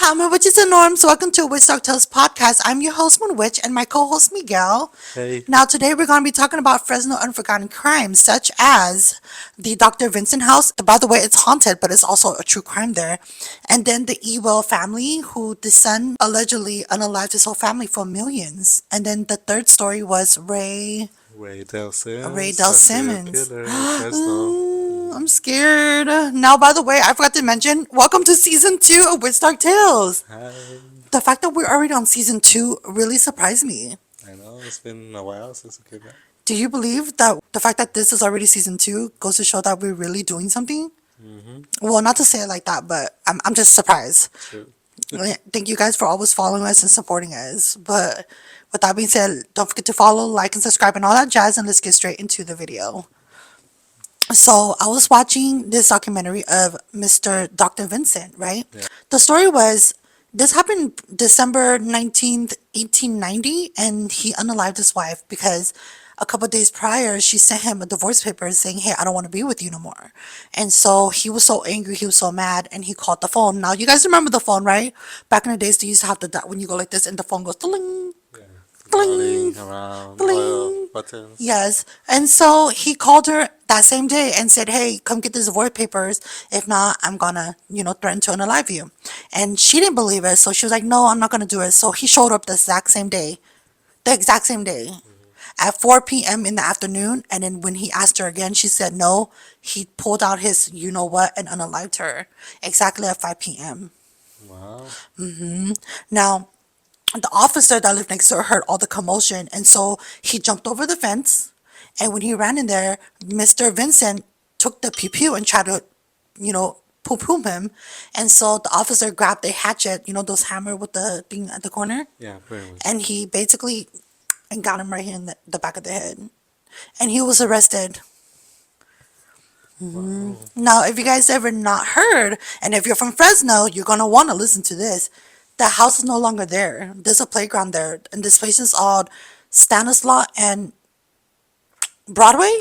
My witches and norms. Welcome to WitchDarkTales podcast. I'm your host, Moon Witch, and my co-host Miguel. Hey, Now, today we're going to be talking about Fresno Unforgotten crimes, such as the Dr. Vincent House. By the way, it's haunted, but it's also a true crime there. And then the Ewell family, who the son allegedly unalived his whole family for millions. And then the third story was Ray Dell Ray Sims, Dell a serial Simmons. killer in Fresno. I'm scared. Now, by the way, I forgot to mention, welcome to season 2 of Witch Dark Tales. Hi. The fact that we're already on season 2 really surprised me. I know it's been a while since we came back. Do you believe that the fact that this is already season 2 goes to show that we're really doing something? Mm-hmm. Well, not to say it like that, but I'm just surprised. True. Thank you guys for always following us and supporting us. But with that being said, don't forget to follow, like, and subscribe and all that jazz, and let's get straight into the video. So I was watching this documentary of Mr. Dr. Vincent, right? Yeah. The story was this happened December 19th, 1890, and he unalived his wife because a couple of days prior she sent him a divorce paper saying, "Hey, I don't want to be with you no more." And so he was so angry, he was so mad, and he called the phone. Now you guys remember the phone, right? Back in the days, they used to have when you go like this and the phone goes ding, Yeah. ding, Rolling around oil ding. buttons. Yes. And so he called her that same day and said, "Hey, come get these divorce papers. If not, I'm gonna, threaten to unalive you." And she didn't believe it. So she was like, "No, I'm not gonna do it." So he showed up the exact same day. The exact same day. Mm-hmm. At 4 p.m. in the afternoon. And then when he asked her again, she said no. He pulled out his you know what and unalived her. Exactly at 5 p.m. Wow. Now, the officer that lived next door heard all the commotion, and so he jumped over the fence. And when he ran in there, Mr. Vincent took the pew pew and tried to, poo poo him. And so the officer grabbed a hatchet, those hammer with the thing at the corner, Yeah, pretty much. and he basically and got him right here in the back of the head. And he was arrested. Wow. Now, if you guys ever not heard, and if you're from Fresno, you're gonna want to listen to this. The house is no longer there. There's a playground there, and this place is called Stanislaus and Broadway.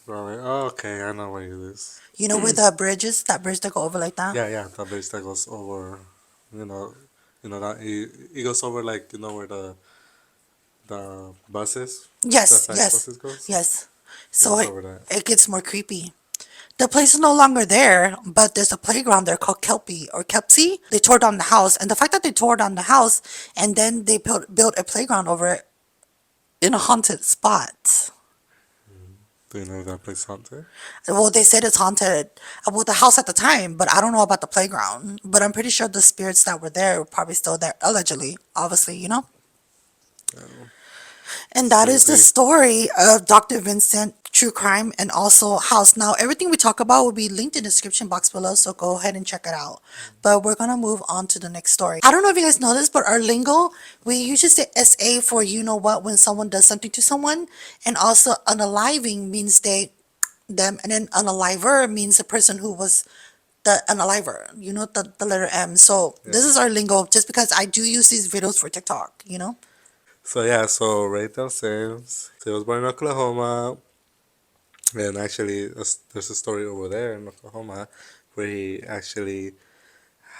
Right. Oh, okay, I know where it is. You know where the bridge is? That bridge that go over like that. Yeah, yeah, the bridge that goes over, you know, that it goes over like where the buses, the Yes, size yes, buses goes. yes. It So goes it, over that. it gets more creepy. The place is no longer there, but there's a playground there called Kelpie or Kepsi. They tore down the house, and the fact that they tore down the house and then they built a playground over it in a haunted spot. Do you know that place haunted? Well, they said it's haunted. Well, the house at the time, but I don't know about the playground. But I'm pretty sure the spirits that were there were probably still there, allegedly, obviously. Oh, And it's that is the crazy. story of Dr. Vincent, True Crime, and also House. Now, everything we talk about will be linked in the description box below, so go ahead and check it out. But we're gonna move on to the next story. I don't know if you guys know this, but our lingo, we usually say SA for you know what when someone does something to someone, and also unaliving means them, and then unaliver means the person who was the unaliver, the letter M. So Yeah. this is our lingo just because I do use these videos for TikTok. So yeah, so Ray Dell Sims, he was born in Oklahoma, and actually there's a story over there in Oklahoma where he actually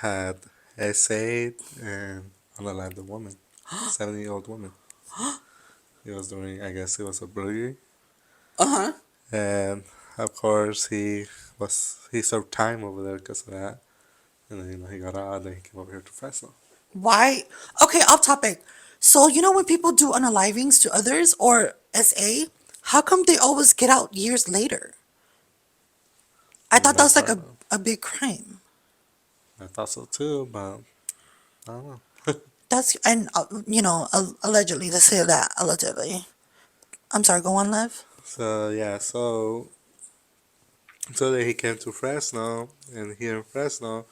had essayed and unalived a woman, 70-year-old woman. He was doing, I guess, it was a burglary, Uh-huh. and of course he served time over there because of that, and then he got out and he came over here to Fresno. Why? Okay, off topic. So, when people do unalivings to others or SA, how come they always get out years later? I thought that That was like part, a big crime. I thought so too, but I don't know. That's, and, allegedly, they say that, allegedly. I'm sorry, go on, Lev. So yeah, so then he came to Fresno, and here in Fresno,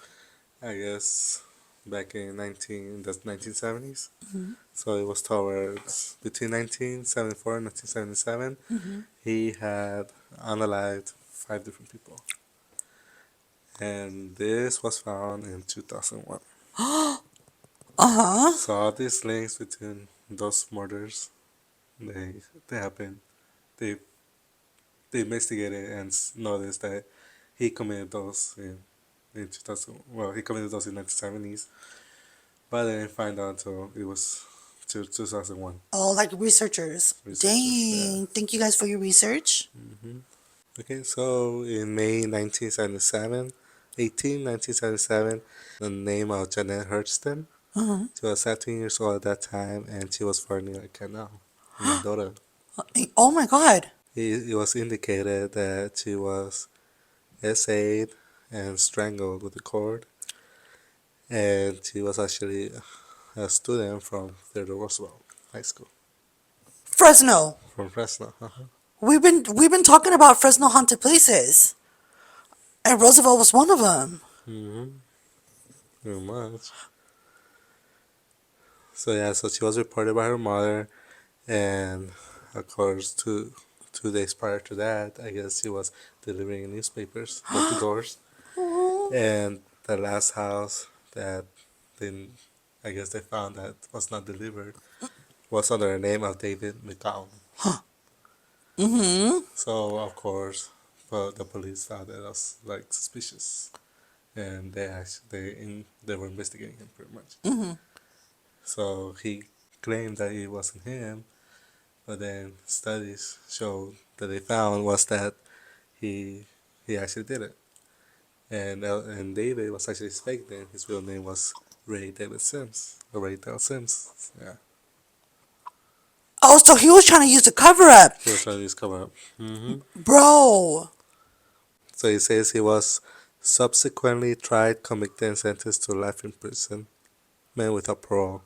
I guess back in the 1970s. So it was towards between 1974 and 1977. He had unalived 5 different people, and this was found in 2001. Uh-huh. So all these links between those murders, they they happened. They they investigated and noticed that he committed those in 2000. Well, he committed those in 1970s, but I didn't find out until it was 2001. Oh, like researchers. Researchers, yeah. Dang. Thank you guys for your research. Okay, so in May 1977, 1977, the name of Janet Hurston. She was 17 years old at that time, and she was burning a canal in Mendota. Oh my God. It was indicated that she was essayed and strangled with a cord, and she was actually a student from Theodore Roosevelt High School Fresno. from Fresno. We've been talking about Fresno haunted places, and Roosevelt was one of them. Mm-hmm. Very much. So yeah, so she was reported by her mother, and of course, two days prior to that, I guess she was delivering newspapers door to doors, and the last house that then I guess they found that was not delivered was under the name of David McCown. Mm-hmm. So of course, well, the police thought that was like suspicious, and they were investigating him pretty much. Mm-hmm. So he claimed that it wasn't him, but then studies showed that they found was that he he actually did it, and David was actually his fake name. His real name was Ray David Sims, or Ray Dell Sims. Yeah, Oh, so he was trying to use a cover up. he was trying to use cover up. Bro. So he says he was subsequently tried, convicted, and sentenced to life in prison, man without parole,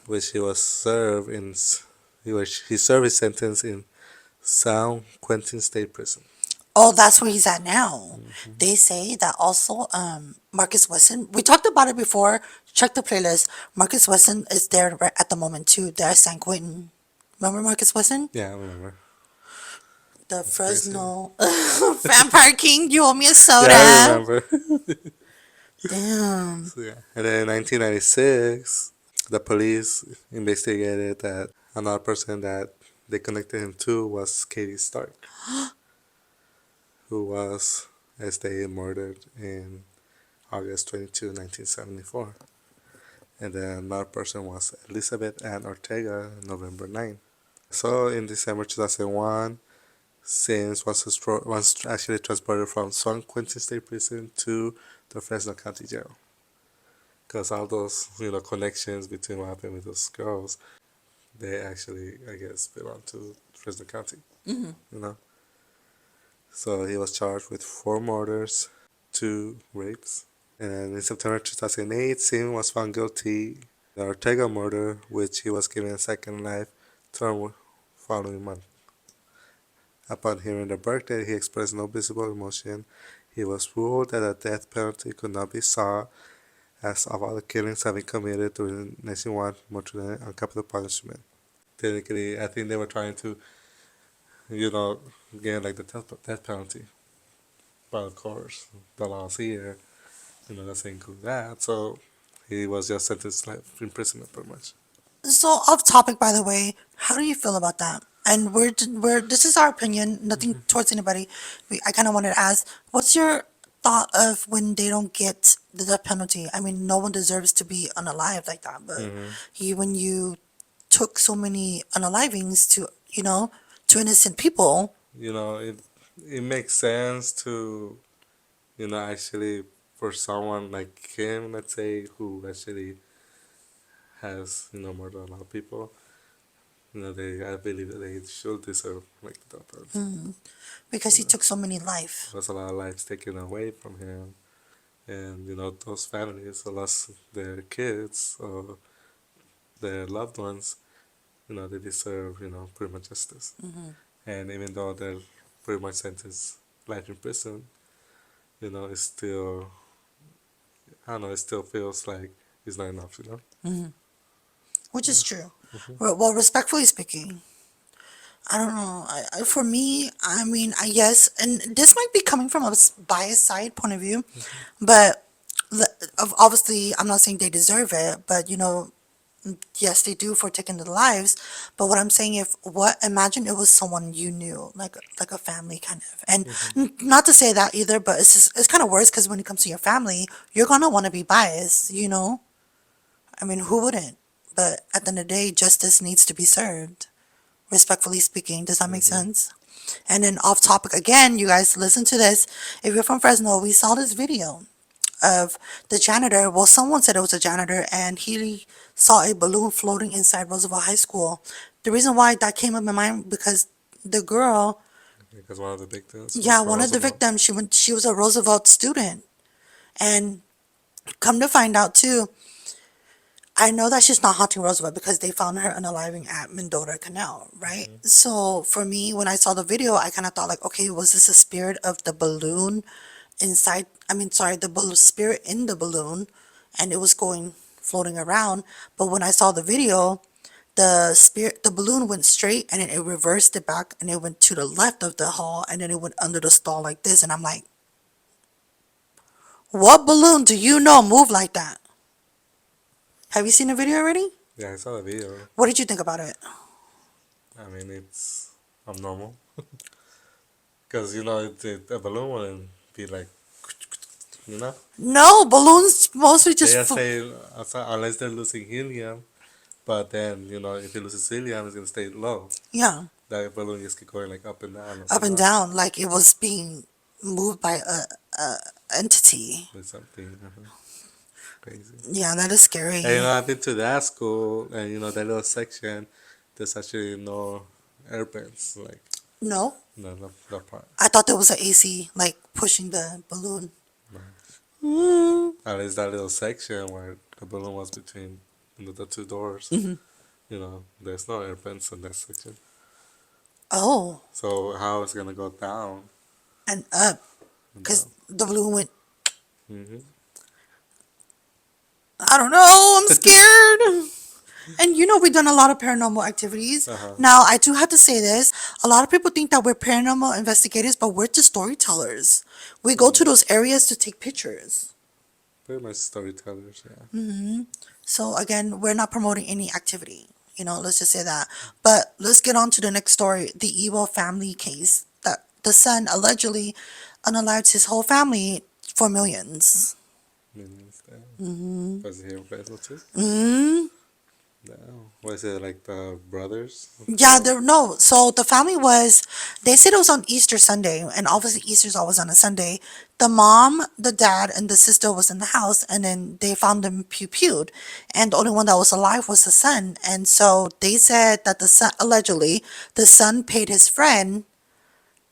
which he was served in. He served his sentence in San Quentin State Prison. Oh, that's where he's at now. They say that also Marcus Wesson, we talked about it before. Check the playlist. Marcus Wesson is there right at the moment too. They're at San Quentin. Remember Marcus Wesson? Yeah, I remember. The That's crazy. Fresno Vampire King. You owe me a soda. Yeah, I remember. Damn. So, yeah. And then in 1996, the police investigated that another person that they connected him to was Katie Stark, who was, as they murdered in August 22, 1974. And then another person was Elizabeth Ann Ortega, November 9. So in December 2001, Sims was actually transported from San Quentin State Prison to the Fresno County Jail. Because all those, connections between what happened with those girls, they actually, I guess, belong to Fresno County. You know. So he was charged with 4 murders, 2 rapes, and in September 2008, Sim was found guilty of the Ortega murder, which he was given a second life term following month. Upon hearing the verdict, he expressed no visible emotion. He was ruled that the death penalty could not be sought, as of all the killings having committed during nationwide mortuary and capital punishment. Technically, I think they were trying to, get like the death penalty. But of course, the laws here, doesn't include that. So he was just sentenced to life imprisonment, pretty much. So off topic, by the way, how do you feel about that? And this is our opinion, nothing towards anybody. I kind of wanted to ask, what's your thought of when they don't get the death penalty? I mean, no one deserves to be unalived like that, but when you took so many unalivings to, to innocent people. It makes sense to, actually for someone like him, let's say, who actually has, murdered a lot of people, I believe that they should deserve like the death penalty. Because he took so many life. There's a lot of lives taken away from him, and those families who lost their kids or their loved ones, they deserve pretty much justice. And even though they're pretty much sentenced life in prison, it's still, I don't know, it still feels like it's not enough. Which is true. Well, respectfully speaking, I don't know. For me, I mean, I guess, and this might be coming from a biased side point of view, but obviously, I'm not saying they deserve it, but Yes, they do for taking their lives. But what I'm saying, imagine it was someone you knew, like a family kind of. And not to say that either, but it's kind of worse because when it comes to your family, you're gonna want to be biased, you know? I mean, who wouldn't? But at the end of the day, justice needs to be served. Respectfully speaking, does that make Mm-hmm. sense? And then off topic again, you guys listen to this. If you're from Fresno, we saw this video of the janitor. Well, someone said it was a janitor, and he saw a balloon floating inside Roosevelt High School. The reason why that came up in my mind because the girl, Because one of the victims was yeah, from one of the Roosevelt. victims, she was a Roosevelt student, and come to find out too, I know that she's not haunting Roosevelt because they found her unaliving at Mendota Canal, right? Mm-hmm. So for me, when I saw the video, I kind of thought like, okay, was this a spirit of the balloon inside? I mean, sorry, the spirit in the balloon, and it was going floating around. But when I saw the video, the balloon went straight, and then it reversed it back, and it went to the left of the hall, and then it went under the stall like this. And I'm like, what balloon do you know move like that? Have you seen the video already? Yeah, I saw the video. What did you think about it? I mean, it's abnormal. Because, a balloon wouldn't be like, you know? No, balloons mostly They just just say, unless they're losing helium, but then, if it loses helium, it's going to stay low. yeah, That balloon just keep going like up up and and down. down like it was being moved by a entity. With something crazy. Yeah, that is scary. And, I've been to that school, and, that little section, there's actually no airplanes, like, No, no, that part. I thought there was an AC like pushing the balloon. No. Mm. At least that little section where the balloon was between the two doors. There's no airplanes in that section. Oh, So how it's gonna go down and up and because down? the balloon went. Hmm. I don't know. I'm scared. And we've done a lot of paranormal activities. Uh-huh. Now, I do have to say this. A lot of people think that we're paranormal investigators, but we're just storytellers. We go to Yeah. those areas to take pictures. Pretty much storytellers, yeah. So, again, we're not promoting any activity. Let's just say that. But let's get on to the next story, the Ewell family case that the son allegedly unalived his whole family for millions. Millions down. Was it here in Fresno too? Mm-hmm. No. Was it like the brothers? Yeah, no. So the family they said it was on Easter Sunday, and obviously Easter's always on a Sunday. The mom, the dad, and the sister was in the house, and then they found them pew-pewed, and the only one that was alive was the son. And so they said that the son, allegedly, the son paid his friend,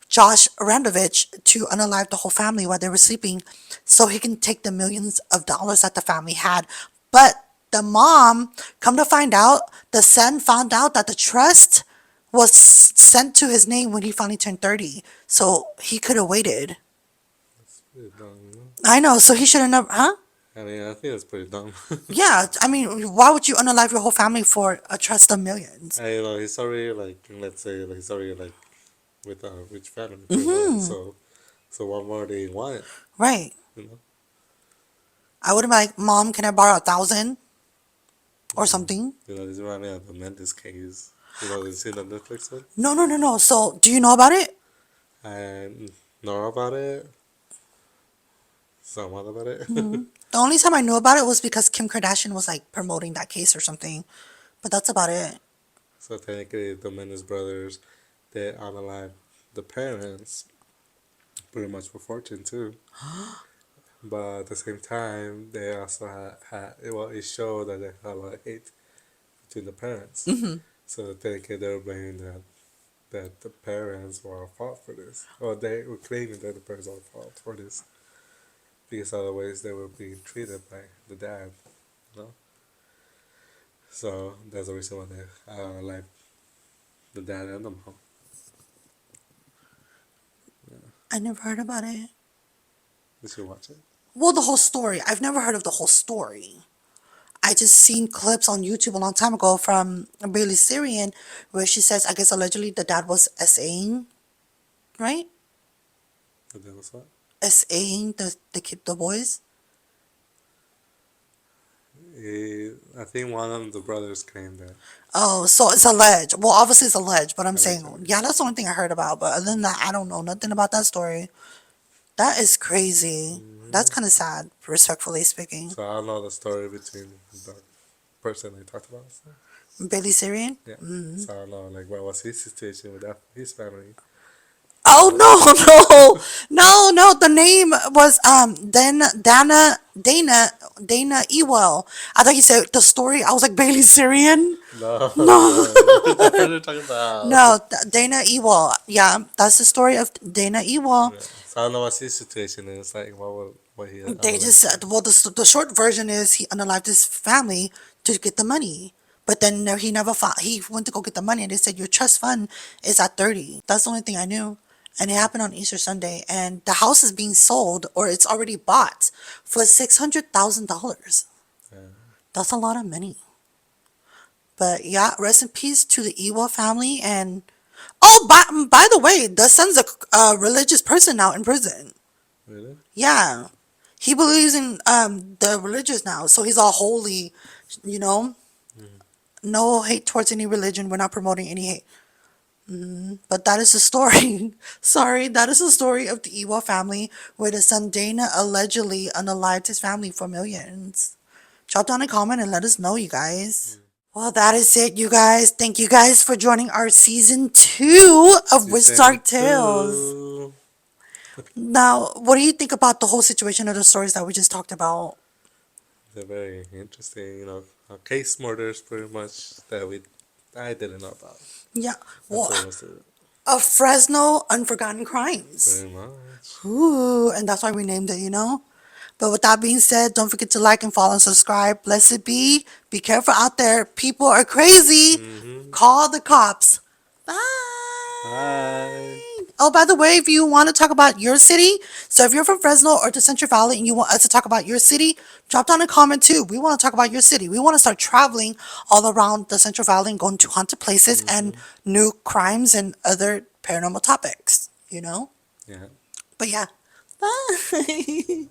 Josh Randovich, to unalive the whole family while they were sleeping so he can take the millions of dollars that the family had. But the mom, come to find out, the son found out that the trust was sent to his name when he finally turned 30. So he could have waited. It's pretty dumb. I know, so he should have never, huh? I mean, I think that's pretty dumb. Yeah, I mean, why would you unalive your whole family for a trust of millions? He's already like, let's say, like, he's already like with a rich family, pretty much. So what more do you want? Right. You know? I would have been like, Mom, can I borrow 1,000 or something? This reminds me of the Mendes case. You seen the Netflix one? No, no, no, no. So, do you know about it? I know about it. Somewhat about it. The only time I knew about it was because Kim Kardashian was like promoting that case or something. But that's about it. So technically, the Mendes brothers, they unalived the parents pretty much for fortune too. But at the same time, they also it showed that they had a lot of hate between the parents. So technically, they were blaming that the parents were at fault for this, or they were claiming that the parents were at fault for this because otherwise they were being treated by the dad, you know. So that's the reason why they like the dad and the mom. I never heard about it. You should watch it. Well, the whole story. I've never heard of the whole story. I just seen clips on YouTube a long time ago from Bailey Syrian where she says, I guess allegedly the dad was SAing, right? The dad was what? SAing the boys. I think one of the brothers claimed that. Oh, so it's alleged. Well, obviously it's alleged, but I'm saying, Allegedly. yeah, that's the only thing I heard about. But other than that, I don't know nothing about that story. That is crazy. That's Hmm. kind of sad, respectfully speaking. So I don't know the story between the person they talked about. So, Bailey Syrian? yeah. So I don't know, like, what was his situation with that, his family. Oh So, no, no, no, no. The name was Dana Ewell. I thought you said the story. I was like Bailey Syrian. no, No, no. The person you're talking about. no, Dana Ewell. Yeah, that's the story of Dana Ewell. Yeah. So I don't know what his situation is. Like, what he They just unalived. said, well, the short version is he unalived his family to get the money. But then he never found, he went to go get the money and they said, your trust fund is at 30. That's the only thing I knew. And it happened on Easter Sunday. And the house is being sold or it's already bought for $600,000. Yeah. That's a lot of money. But yeah, rest in peace to the Ewell family. And oh, by the way, the son's a religious person now in prison. Really? Yeah. He believes in the religious now, so he's all holy, you know. Mm. No hate towards any religion. We're not promoting any hate. But that is the story. Sorry, that is the story of the Ewell family, where the son Dana allegedly unalived his family for millions. Drop down a comment and let us know, you guys. Well, that is it, you guys. Thank you guys for joining our season 2 of Witch Season Dark Tales. 2. Now, what do you think about the whole situation of the stories that we just talked about? They're very interesting, case murders pretty much that I didn't know about Yeah, well, until most of it. of Fresno Unforgotten Crimes. Very much. Ooh, and that's why we named it, you know? But with that being said, don't forget to like and follow and subscribe. Blessed be. Be careful out there. People are crazy. Mm-hmm. Call the cops. Bye. Bye. Oh, by the way, if you want to talk about your city, so if you're from Fresno or the Central Valley and you want us to talk about your city, drop down a comment too. We want to talk about your city. We want to start traveling all around the Central Valley and going to haunted places and Mm-hmm. new crimes and other paranormal topics, you know? Yeah. But yeah, bye.